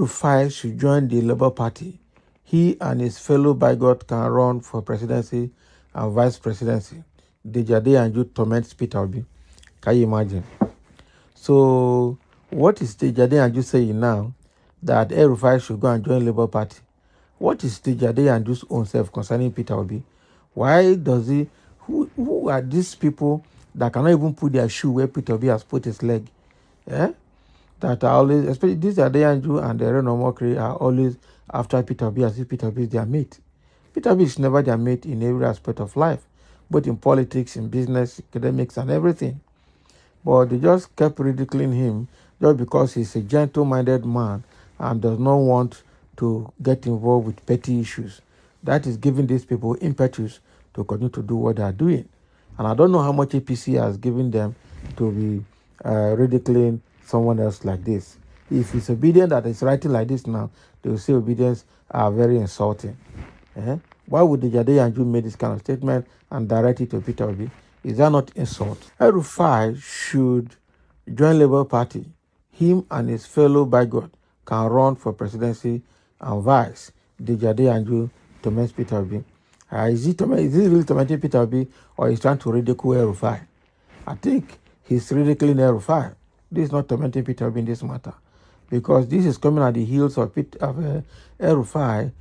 Elrufai should join the Labour Party. He and his fellow bigot can run for presidency and vice presidency. Dejade Anju torments Peter Obi. Can you imagine? So, what is Dejade Anju saying now? That Elrufai should go and join Labour Party. What is Dejade Anju's own self concerning Peter Obi? Why does he? Who are these people that cannot even put their shoe where Peter Obi has put his leg? Yeah? That are always, especially this Dejade Anju and the Reno Mokri are always after Peter Obi as if Peter Obi is their mate. Peter Obi is never their mate in every aspect of life, both in politics, in business, academics, and everything. But they just kept ridiculing him just because he's a gentle-minded man and does not want to get involved with petty issues. That is giving these people impetus to continue to do what they are doing. And I don't know how much APC has given them to be ridiculing someone else like this. If it's obedient that is writing like this now, they will say obedience are very insulting. Why would the Dejade Anju make this kind of statement and direct it to Peter Obi? Is that not insult? Elrufai should join Labour Party. Him and his fellow bigot can run for presidency and vice. Dejade Anju torments Peter Obi. Is he really tormenting Peter Obi, or is trying to ridicule Elrufai? I think he's ridiculing Elrufai. This is not tormenting Peter Obi in this matter, because this is coming at the heels of Elrufai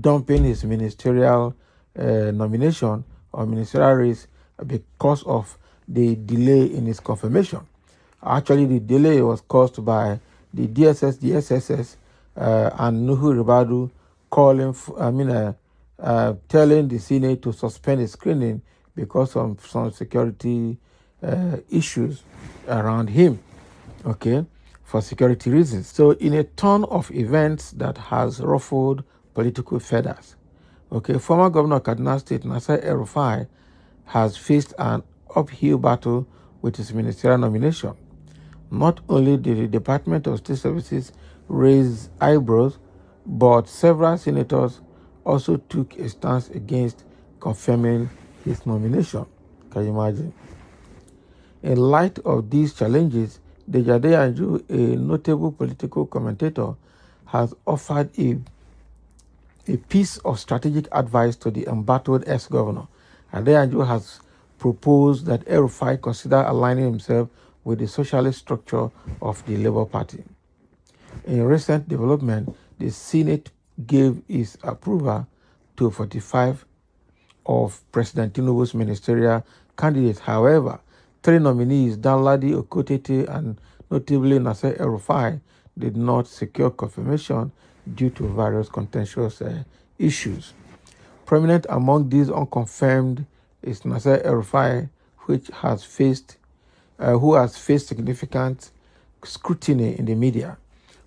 dumping his ministerial nomination or ministerial race because of the delay in his confirmation. Actually, the delay was caused by the DSS, the SSS, and Nuhu Ribadu telling the Senate to suspend the screening because of some security issues around him, for security reasons. So in a turn of events that has ruffled political feathers, former Governor of Kaduna State, Nasir El-Rufai, has faced an uphill battle with his ministerial nomination. Not only did the Department of State Services raise eyebrows, but several senators also took a stance against confirming his nomination. Can you imagine? In light of these challenges, Dejade Anju, a notable political commentator, has offered a piece of strategic advice to the embattled ex-governor. Dejade Anju has proposed that Elrufai consider aligning himself with the socialist structure of the Labour Party. In recent development, the Senate gave its approval to 45 of President Tinubu'S ministerial candidates. However, 3 nominees, Danladi Okotete and notably Nasir El-Rufai, did not secure confirmation due to various contentious issues. Prominent among these unconfirmed is Nasir El-Rufai, who has faced significant scrutiny in the media.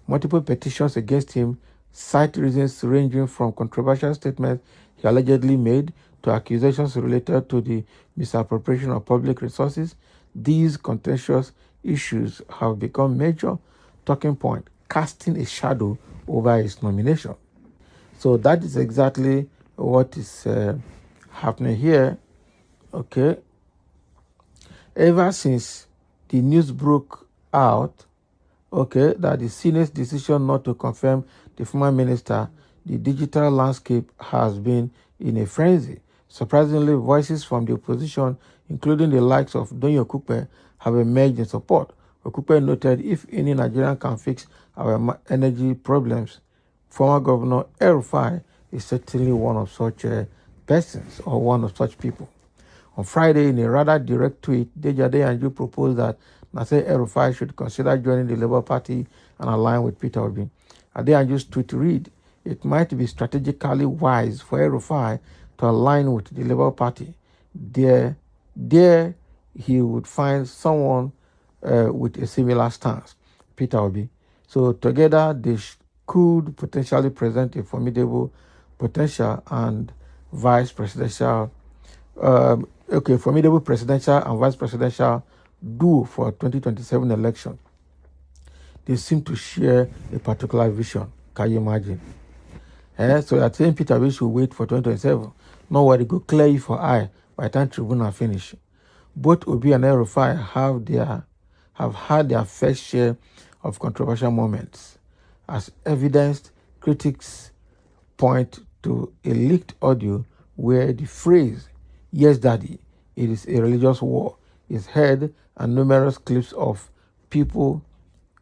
Multiple petitions against him cite reasons ranging from controversial statements he allegedly made to accusations related to the misappropriation of public resources. These contentious issues have become major talking point, casting a shadow over his nomination. So that is exactly what is happening here. Ever since the news broke out, that the Senate's decision not to confirm the former minister, the digital landscape has been in a frenzy. Surprisingly, voices from the opposition, including the likes of Donyo Okupe, have emerged in support. Okupe noted, if any Nigerian can fix our energy problems, former Governor El-Rufai is certainly one of such persons or one of such people. On Friday, in a rather direct tweet, Dejade Anju proposed that Nasir El-Rufai should consider joining the Labour Party and align with Peter Obi. Ade Anju's tweet read, it might be strategically wise for El-Rufai to align with the Labour Party. There he would find someone with a similar stance, Peter Obi. So together they could potentially present a formidable potential and vice presidential, formidable presidential and vice presidential duo for 2027 election. They seem to share a particular vision. Can you imagine? So I think Peter Obi should wait for 2027. Not worry, go clear you for eye by the time tribunal finish. Both Obi and El-Rufai have had their fair share of controversial moments. As evidenced, critics point to a leaked audio where the phrase, "Yes, Daddy, it is a religious war," is heard, and numerous clips of people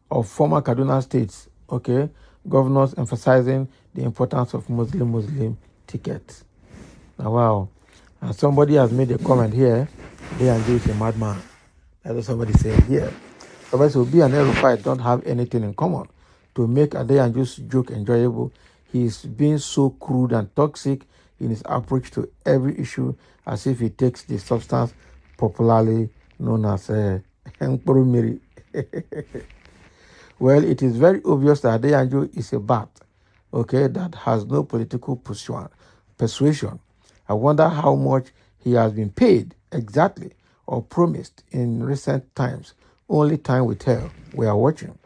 of former Kaduna states, governors emphasizing the importance of Muslim tickets. Now, wow. And somebody has made a comment here. Adeyanju is a madman. That's what somebody saying here. Somebody said Obi and Elrufai don't have anything in common. To make Adeyanju's joke enjoyable, he is being so crude and toxic in his approach to every issue, as if he takes the substance popularly known as Miri. Well, it is very obvious that Adeyanju is a bat, that has no political persuasion. I wonder how much he has been paid exactly or promised in recent times. Only time will tell. We are watching.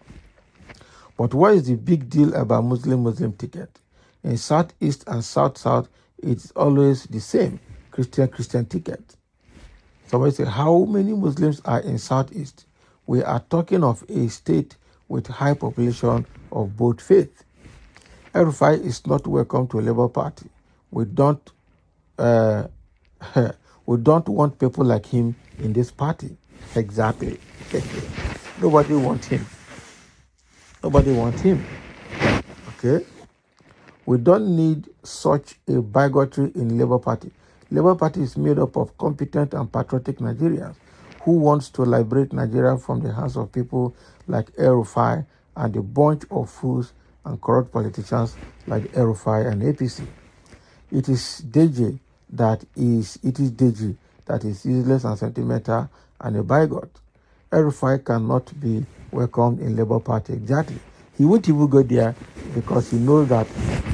But what is the big deal about Muslim ticket? In Southeast and South, it's always the same Christian ticket. Somebody say, how many Muslims are in Southeast? We are talking of a state with high population of both faiths. Elrufai is not welcome to Labour Party. We don't we don't want people like him in this party. Exactly. Nobody wants him. Nobody wants him. Okay? We don't need such a bigotry in Labour Party. Labour Party is made up of competent and patriotic Nigerians who wants to liberate Nigeria from the hands of people like Elrufai and a bunch of fools and corrupt politicians like Elrufai and APC. It is Deji that is useless and sentimental and a bigot. Elrufai cannot be welcomed in Labour Party. Exactly. He won't even go there because he knows that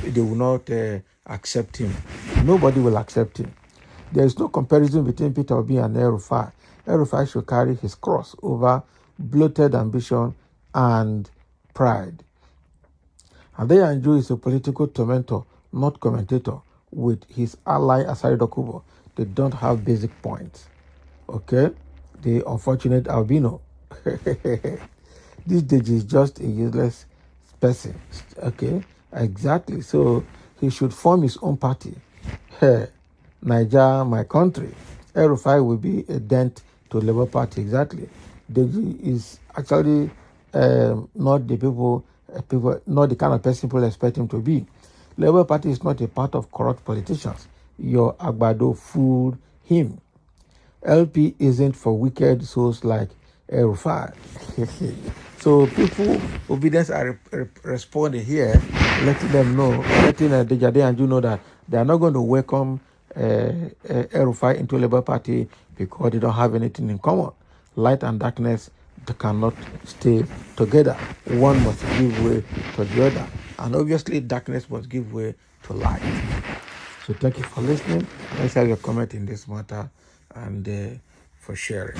they will not accept him. Nobody will accept him. There is no comparison between Peter Obi and Elrufai. Elrufai should carry his cross over bloated ambition and pride. Adeyanju is a political tormentor, not commentator, with his ally Asari Dokubo. They don't have basic points. Okay? The unfortunate albino. This Deji is just a useless person. Okay? Exactly. So he should form his own party. Hey, Niger, my country. Elrufai will be a dent to Labour Party. Exactly. Deji is actually not not the kind of person people expect him to be. Labour Party is not a part of corrupt politicians. Your Agbado fooled him. LP isn't for wicked souls like Elrufai. So people, obedience are responding here, letting them know, letting Dejade and you know that they are not going to welcome Elrufai into Labour Party because they don't have anything in common. Light and darkness, they cannot stay together. One must give way to the other. And obviously darkness must give way to light. So thank you for listening. Let's have your comment in this matter and for sharing.